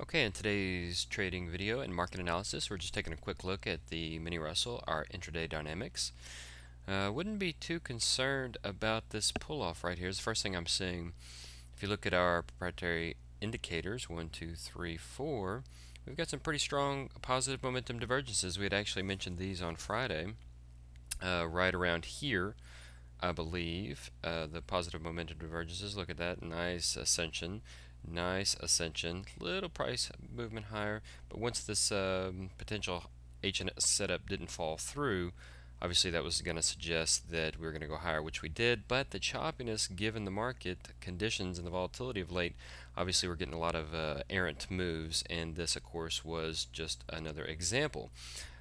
Okay, in today's trading video and market analysis, we're just taking a quick look at the mini Russell, our intraday dynamics. Wouldn't be too concerned about this pull-off right here. It's the first thing I'm seeing. If you look at our proprietary indicators, 1, 2, 3, 4, we've got some pretty strong positive momentum divergences. We had actually mentioned these on Friday, right around here. I believe the positive momentum divergences. Look at that, nice ascension, little price movement higher. But once this potential H&S setup didn't fall through, obviously that was going to suggest that we were going to go higher, which we did. But the choppiness, given the market conditions and the volatility of late, obviously we're getting a lot of errant moves, and this, of course, was just another example.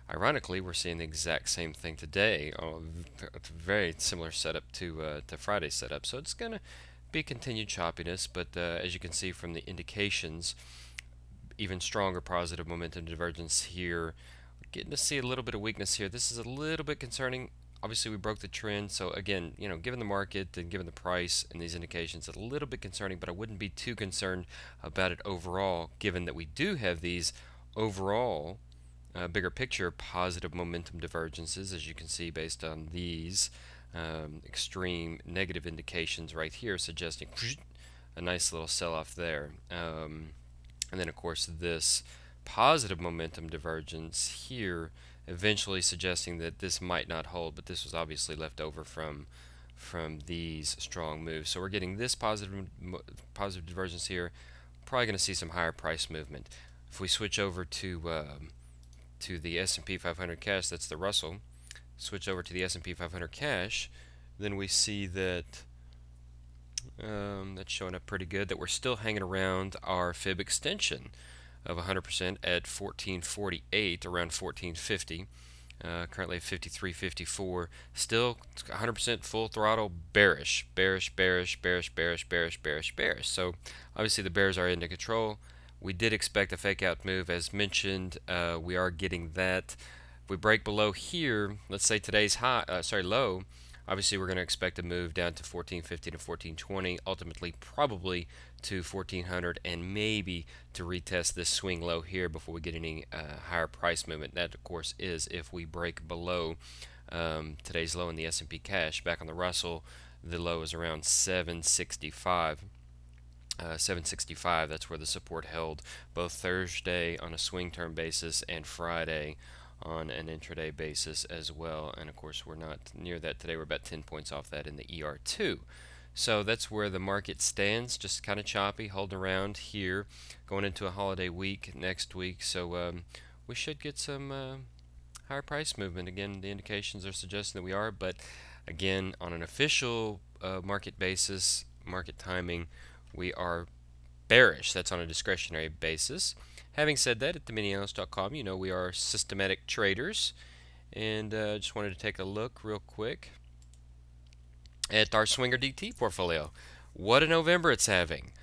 Ironically, we're seeing the exact same thing today. A very similar setup to Friday's setup. So it's going to be continued choppiness, but as you can see from the indications, even stronger positive momentum divergence here. We're getting to see a little bit of weakness here. This is a little bit concerning. Obviously, we broke the trend, so again, given the market and given the price and these indications, it's a little bit concerning, but I wouldn't be too concerned about it overall, given that we do have these overall bigger picture positive momentum divergences, as you can see based on these extreme negative indications right here, suggesting a nice little sell-off there. And then, of course, this positive momentum divergence here, eventually suggesting that this might not hold, but this was obviously left over from these strong moves. So we're getting this positive divergence here. Probably going to see some higher price movement. If we switch over to the S&P 500 cash, that's the Russell, switch over to the S&P 500 cash, then we see that that's showing up pretty good, that we're still hanging around our fib extension of 100% at 1448, around 1450. Currently at 53.54, still 100% full throttle bearish. So obviously the bears are into control. We did expect a fake out move, as mentioned. We are getting that. If we break below here, let's say today's low, obviously we're going to expect a move down to 1450 to 1420, ultimately probably to 1400, and maybe to retest this swing low here before we get any higher price movement. That, of course, is if we break below today's low in the S&P cash. Back on the Russell, the low is around 765. 765, that's where the support held both Thursday on a swing term basis and Friday on an intraday basis as well. And of course, we're not near that today. We're about 10 points off that in the ER2. So that's where the market stands, just kind of choppy, holding around here, going into a holiday week next week. So we should get some higher price movement. Again, the indications are suggesting that we are, but again, on an official market basis, market timing, we are bearish. That's on a discretionary basis. Having said that, at the MiniAnalyst.com, we are systematic traders, and just wanted to take a look real quick at our Swinger DT portfolio. What a November it's having.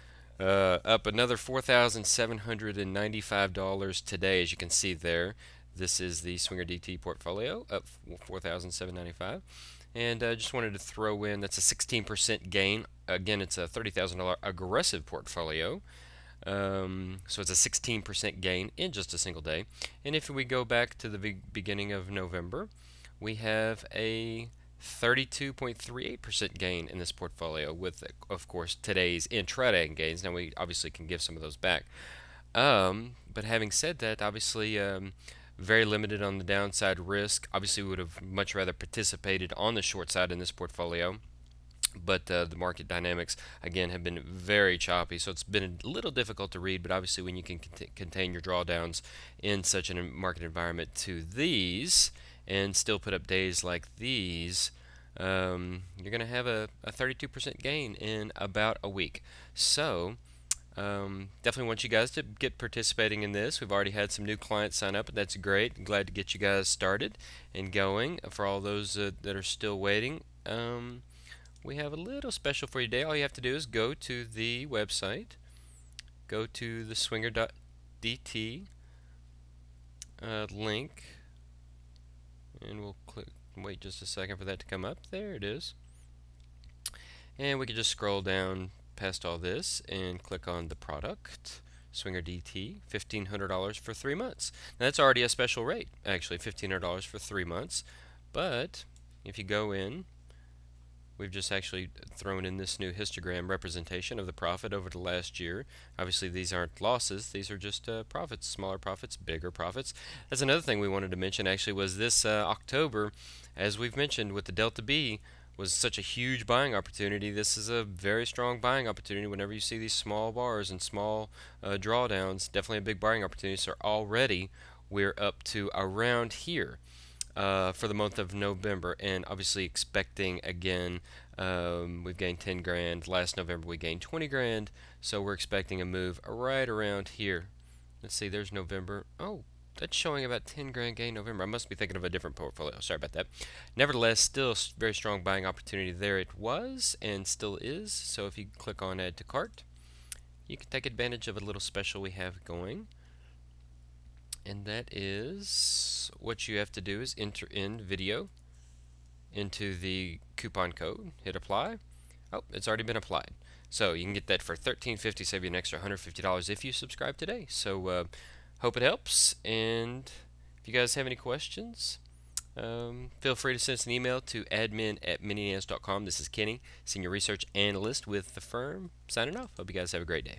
Up another $4,795 today, as you can see there. This is the Swinger DT portfolio, up $4,795. And I just wanted to throw in, that's a 16% gain. Again, it's a $30,000 aggressive portfolio. So it's a 16% gain in just a single day. And if we go back to the beginning of November, we have a 32.38% gain in this portfolio with, of course, today's intraday gains. Now, we obviously can give some of those back. But having said that, obviously, very limited on the downside risk. Obviously, we would have much rather participated on the short side in this portfolio. But the market dynamics, again, have been very choppy, so it's been a little difficult to read. But obviously, when you can contain your drawdowns in such a market environment to these and still put up days like these, you're going to have a 32% gain in about a week. So definitely want you guys to get participating in this. We've already had some new clients sign up, and that's great. I'm glad to get you guys started and going. For all those that are still waiting, we have a little special for you today. All you have to do is go to the website, go to the swinger.dt link, and we'll wait just a second for that to come up. There it is. And we can just scroll down past all this and click on the product. Swinger DT, $1,500 for 3 months. Now that's already a special rate, actually, $1,500 for 3 months. But if you go in, we've just actually thrown in this new histogram representation of the profit over the last year. Obviously, these aren't losses. These are just profits, smaller profits, bigger profits. That's another thing we wanted to mention, actually, was this October, as we've mentioned with the Delta B, was such a huge buying opportunity. This is a very strong buying opportunity whenever you see these small bars and small drawdowns. Definitely a big buying opportunity. So already we're up to around here for the month of November, and obviously expecting again. We've gained 10 grand. Last November we gained 20 grand, so we're expecting a move right around here. Let's see, there's November. Oh, that's showing about 10 grand gain November. I must be thinking of a different portfolio. Sorry about that. Nevertheless, still very strong buying opportunity there. It was and still is. So if you click on Add to Cart, you can take advantage of a little special we have going. And that is what you have to do is enter in video into the coupon code, hit apply. Oh, it's already been applied. So you can get that for $13.50, save you an extra $150 if you subscribe today. So hope it helps, and if you guys have any questions, feel free to send us an email to admin@MiniAnalyst.com. This is Kenny, Senior Research Analyst with the firm, signing off. Hope you guys have a great day.